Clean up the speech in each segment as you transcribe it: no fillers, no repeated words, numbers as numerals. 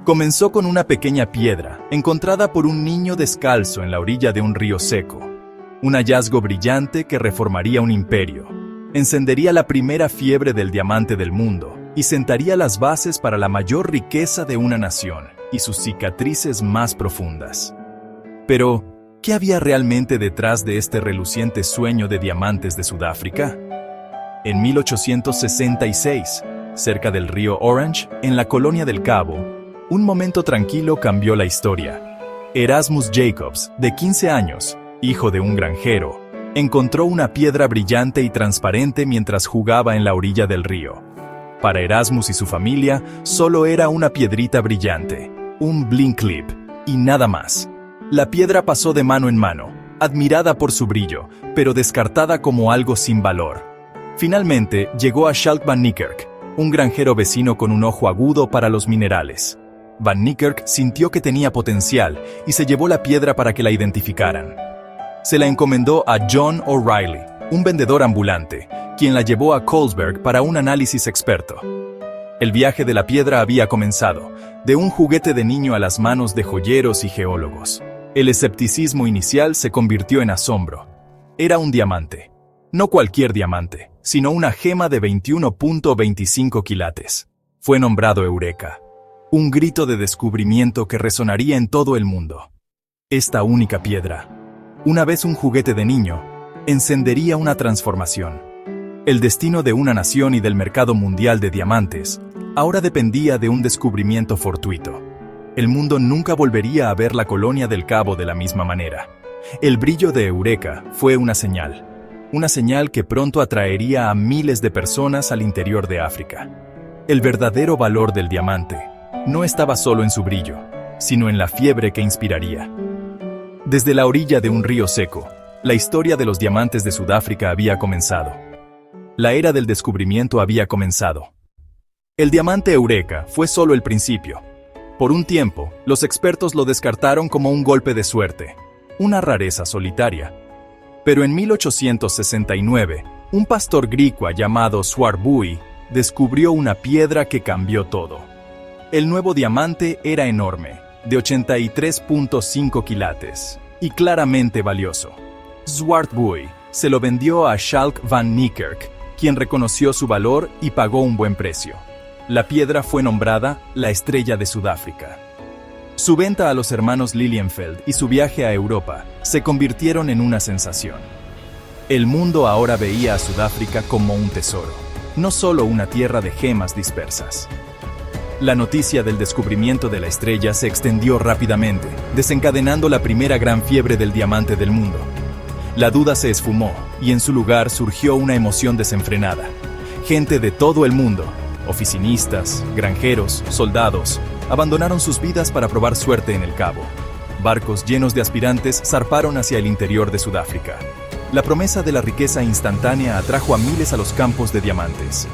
Comenzó con una pequeña piedra, encontrada por un niño descalzo en la orilla de un río seco. Un hallazgo brillante que reformaría un imperio, encendería la primera fiebre del diamante del mundo y sentaría las bases para la mayor riqueza de una nación y sus cicatrices más profundas. Pero, ¿qué había realmente detrás de este reluciente sueño de diamantes de Sudáfrica? En 1866, cerca del río Orange, en la colonia del Cabo, un momento tranquilo cambió la historia. Erasmus Jacobs, de 15 años, hijo de un granjero, encontró una piedra brillante y transparente mientras jugaba en la orilla del río. Para Erasmus y su familia, solo era una piedrita brillante, un bling clip, y nada más. La piedra pasó de mano en mano, admirada por su brillo, pero descartada como algo sin valor. Finalmente, llegó a Schalk van Niekerk, un granjero vecino con un ojo agudo para los minerales. Van Niekerk sintió que tenía potencial y se llevó la piedra para que la identificaran. Se la encomendó a John O'Reilly, un vendedor ambulante, quien la llevó a Colesberg para un análisis experto. El viaje de la piedra había comenzado, de un juguete de niño a las manos de joyeros y geólogos. El escepticismo inicial se convirtió en asombro. Era un diamante. No cualquier diamante, sino una gema de 21.25 quilates. Fue nombrado Eureka. Un grito de descubrimiento que resonaría en todo el mundo. Esta única piedra, una vez un juguete de niño, encendería una transformación. El destino de una nación y del mercado mundial de diamantes ahora dependía de un descubrimiento fortuito. El mundo nunca volvería a ver la colonia del Cabo de la misma manera. El brillo de Eureka fue una señal que pronto atraería a miles de personas al interior de África. El verdadero valor del diamante no estaba solo en su brillo, sino en la fiebre que inspiraría. Desde la orilla de un río seco, la historia de los diamantes de Sudáfrica había comenzado. La era del descubrimiento había comenzado. El diamante Eureka fue solo el principio. Por un tiempo, los expertos lo descartaron como un golpe de suerte, una rareza solitaria. Pero en 1869, un pastor gricua llamado Swartbooi descubrió una piedra que cambió todo. El nuevo diamante era enorme, de 83.5 quilates, y claramente valioso. Swartbooi se lo vendió a Schalk van Niekerk, quien reconoció su valor y pagó un buen precio. La piedra fue nombrada la Estrella de Sudáfrica. Su venta a los hermanos Lilienfeld y su viaje a Europa se convirtieron en una sensación. El mundo ahora veía a Sudáfrica como un tesoro, no solo una tierra de gemas dispersas. La noticia del descubrimiento de la estrella se extendió rápidamente, desencadenando la primera gran fiebre del diamante del mundo. La duda se esfumó y en su lugar surgió una emoción desenfrenada. Gente de todo el mundo, oficinistas, granjeros, soldados, abandonaron sus vidas para probar suerte en el Cabo. Barcos llenos de aspirantes zarparon hacia el interior de Sudáfrica. La promesa de la riqueza instantánea atrajo a miles a los campos de diamantes.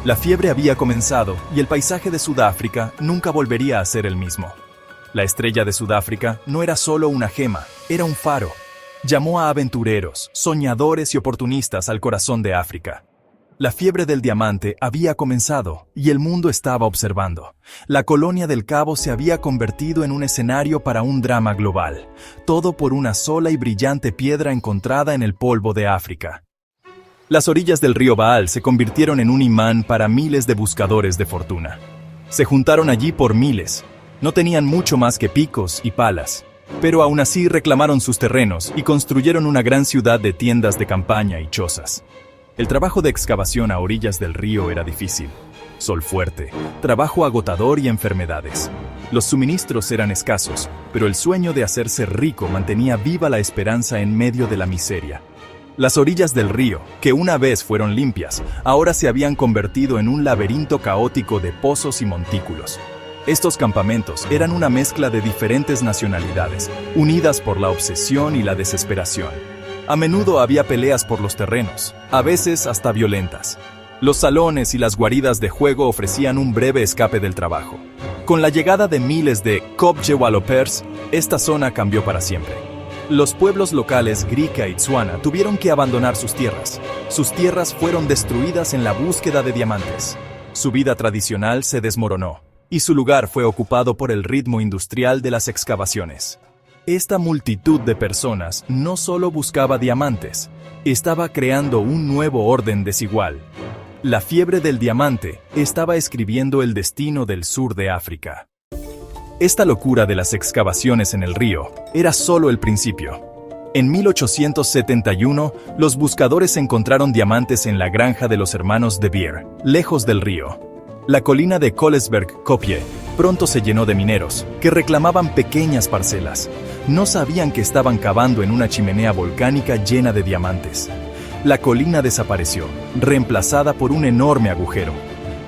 La fiebre había comenzado y el paisaje de Sudáfrica nunca volvería a ser el mismo. La estrella de Sudáfrica no era solo una gema, era un faro. Llamó a aventureros, soñadores y oportunistas al corazón de África. La fiebre del diamante había comenzado y el mundo estaba observando. La colonia del Cabo se había convertido en un escenario para un drama global, todo por una sola y brillante piedra encontrada en el polvo de África. Las orillas del río Vaal se convirtieron en un imán para miles de buscadores de fortuna. Se juntaron allí por miles. No tenían mucho más que picos y palas, pero aún así reclamaron sus terrenos y construyeron una gran ciudad de tiendas de campaña y chozas. El trabajo de excavación a orillas del río era difícil. Sol fuerte, trabajo agotador y enfermedades. Los suministros eran escasos, pero el sueño de hacerse rico mantenía viva la esperanza en medio de la miseria. Las orillas del río, que una vez fueron limpias, ahora se habían convertido en un laberinto caótico de pozos y montículos. Estos campamentos eran una mezcla de diferentes nacionalidades, unidas por la obsesión y la desesperación. A menudo había peleas por los terrenos, a veces hasta violentas. Los salones y las guaridas de juego ofrecían un breve escape del trabajo. Con la llegada de miles de Kopje-Wallopers, esta zona cambió para siempre. Los pueblos locales Grika y Tswana tuvieron que abandonar sus tierras. Sus tierras fueron destruidas en la búsqueda de diamantes. Su vida tradicional se desmoronó. y su lugar fue ocupado por el ritmo industrial de las excavaciones. Esta multitud de personas no solo buscaba diamantes, estaba creando un nuevo orden desigual. La fiebre del diamante estaba escribiendo el destino del sur de África. Esta locura de las excavaciones en el río era solo el principio. En 1871, los buscadores encontraron diamantes en la granja de los hermanos De Beer, lejos del río. La colina de Collesberg-Kopje pronto se llenó de mineros, que reclamaban pequeñas parcelas. No sabían que estaban cavando en una chimenea volcánica llena de diamantes. La colina desapareció, reemplazada por un enorme agujero.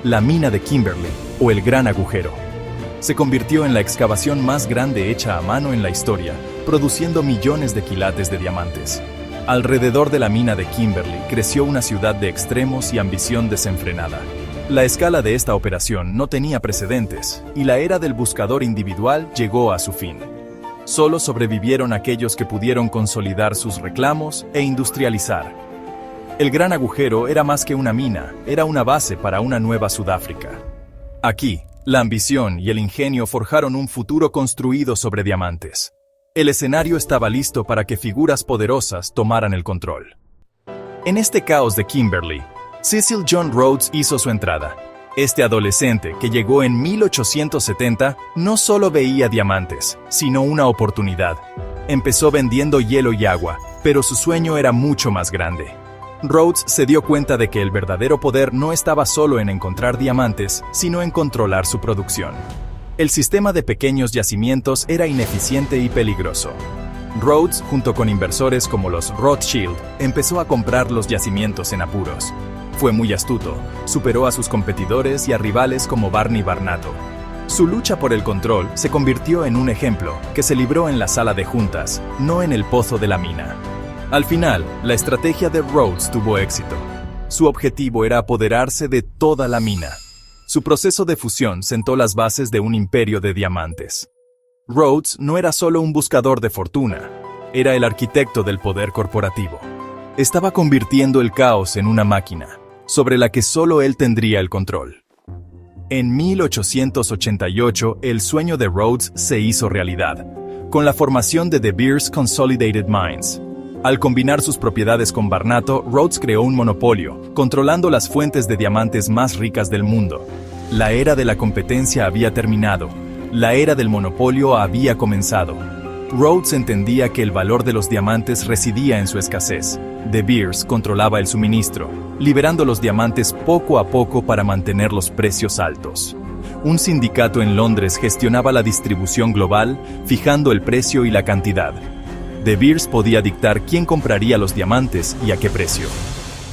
La mina de Kimberley, o el Gran Agujero, se convirtió en la excavación más grande hecha a mano en la historia, produciendo millones de quilates de diamantes. Alrededor de la mina de Kimberley creció una ciudad de extremos y ambición desenfrenada. La escala de esta operación no tenía precedentes, y la era del buscador individual llegó a su fin. Solo sobrevivieron aquellos que pudieron consolidar sus reclamos e industrializar. El Gran Agujero era más que una mina, era una base para una nueva Sudáfrica. Aquí, la ambición y el ingenio forjaron un futuro construido sobre diamantes. El escenario estaba listo para que figuras poderosas tomaran el control. En este caos de Kimberley, Cecil John Rhodes hizo su entrada. Este adolescente, que llegó en 1870, no solo veía diamantes, sino una oportunidad. Empezó vendiendo hielo y agua, pero su sueño era mucho más grande. Rhodes se dio cuenta de que el verdadero poder no estaba solo en encontrar diamantes, sino en controlar su producción. El sistema de pequeños yacimientos era ineficiente y peligroso. Rhodes, junto con inversores como los Rothschild, empezó a comprar los yacimientos en apuros. Fue muy astuto, superó a sus competidores y a rivales como Barney Barnato. Su lucha por el control se convirtió en un ejemplo que se libró en la sala de juntas, no en el pozo de la mina. Al final, la estrategia de Rhodes tuvo éxito. Su objetivo era apoderarse de toda la mina. Su proceso de fusión sentó las bases de un imperio de diamantes. Rhodes no era solo un buscador de fortuna, era el arquitecto del poder corporativo. Estaba convirtiendo el caos en una máquina, sobre la que solo él tendría el control. En 1888, el sueño de Rhodes se hizo realidad, con la formación de De Beers Consolidated Mines. Al combinar sus propiedades con Barnato, Rhodes creó un monopolio, controlando las fuentes de diamantes más ricas del mundo. La era de la competencia había terminado, la era del monopolio había comenzado. Rhodes entendía que el valor de los diamantes residía en su escasez. De Beers controlaba el suministro, liberando los diamantes poco a poco para mantener los precios altos. Un sindicato en Londres gestionaba la distribución global, fijando el precio y la cantidad. De Beers podía dictar quién compraría los diamantes y a qué precio.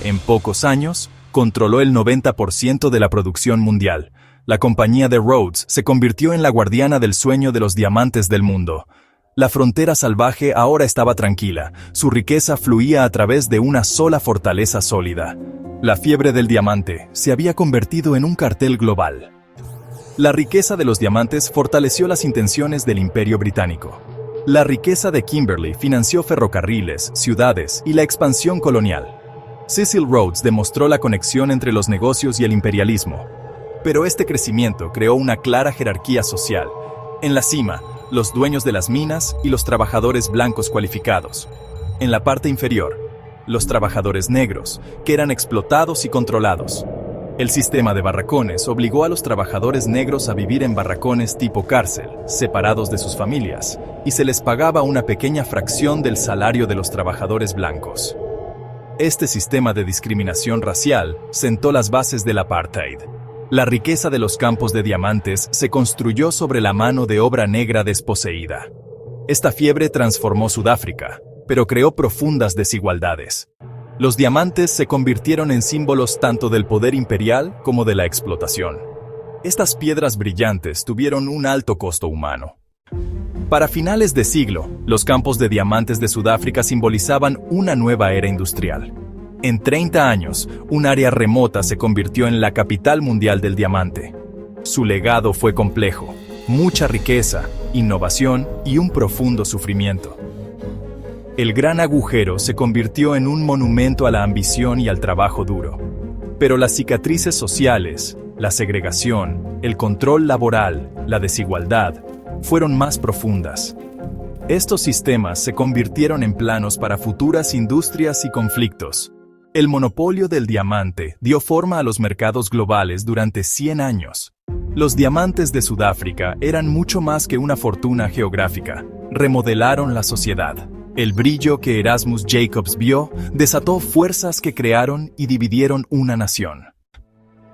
En pocos años, controló el 90% de la producción mundial. La compañía de Rhodes se convirtió en la guardiana del sueño de los diamantes del mundo. La frontera salvaje ahora estaba tranquila, su riqueza fluía a través de una sola fortaleza sólida. La fiebre del diamante se había convertido en un cartel global. La riqueza de los diamantes fortaleció las intenciones del Imperio Británico. La riqueza de Kimberley financió ferrocarriles, ciudades y la expansión colonial. Cecil Rhodes demostró la conexión entre los negocios y el imperialismo. Pero este crecimiento creó una clara jerarquía social. En la cima, los dueños de las minas y los trabajadores blancos cualificados. En la parte inferior, los trabajadores negros, que eran explotados y controlados. El sistema de barracones obligó a los trabajadores negros a vivir en barracones tipo cárcel, separados de sus familias, y se les pagaba una pequeña fracción del salario de los trabajadores blancos. Este sistema de discriminación racial sentó las bases del apartheid. La riqueza de los campos de diamantes se construyó sobre la mano de obra negra desposeída. Esta fiebre transformó Sudáfrica, pero creó profundas desigualdades. Los diamantes se convirtieron en símbolos tanto del poder imperial como de la explotación. Estas piedras brillantes tuvieron un alto costo humano. Para finales de siglo, los campos de diamantes de Sudáfrica simbolizaban una nueva era industrial. En 30 años, un área remota se convirtió en la capital mundial del diamante. Su legado fue complejo, mucha riqueza, innovación y un profundo sufrimiento. El Gran Agujero se convirtió en un monumento a la ambición y al trabajo duro. Pero las cicatrices sociales la segregación, el control laboral, la desigualdad, fueron más profundas. Estos sistemas se convirtieron en planos para futuras industrias y conflictos. El monopolio del diamante dio forma a los mercados globales durante 100 años. Los diamantes de Sudáfrica eran mucho más que una fortuna geográfica. Remodelaron la sociedad. El brillo que Erasmus Jacobs vio desató fuerzas que crearon y dividieron una nación.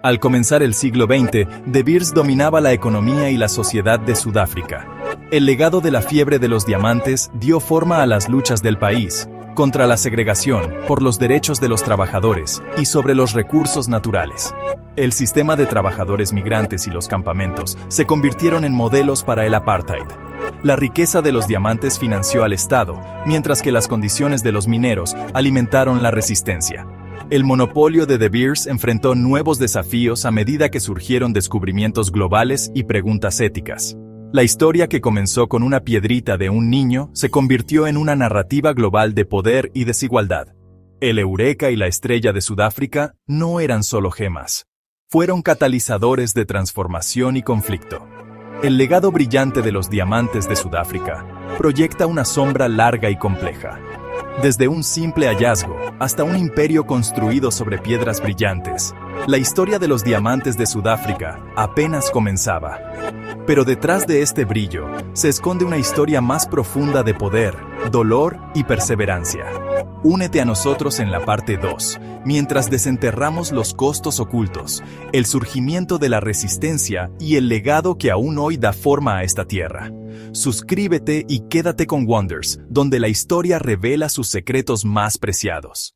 Al comenzar el siglo XX, De Beers dominaba la economía y la sociedad de Sudáfrica. El legado de la fiebre de los diamantes dio forma a las luchas del país, contra la segregación, por los derechos de los trabajadores y sobre los recursos naturales. El sistema de trabajadores migrantes y los campamentos se convirtieron en modelos para el apartheid. La riqueza de los diamantes financió al Estado, mientras que las condiciones de los mineros alimentaron la resistencia. El monopolio de De Beers enfrentó nuevos desafíos a medida que surgieron descubrimientos globales y preguntas éticas. La historia que comenzó con una piedrita de un niño se convirtió en una narrativa global de poder y desigualdad. El Eureka y la estrella de Sudáfrica no eran solo gemas. Fueron catalizadores de transformación y conflicto. El legado brillante de los diamantes de Sudáfrica proyecta una sombra larga y compleja. Desde un simple hallazgo hasta un imperio construido sobre piedras brillantes, la historia de los diamantes de Sudáfrica apenas comenzaba. Pero detrás de este brillo se esconde una historia más profunda de poder, dolor y perseverancia. Únete a nosotros en la parte 2, mientras desenterramos los costos ocultos, el surgimiento de la resistencia y el legado que aún hoy da forma a esta tierra. Suscríbete y quédate con Wonders, donde la historia revela sus secretos más preciados.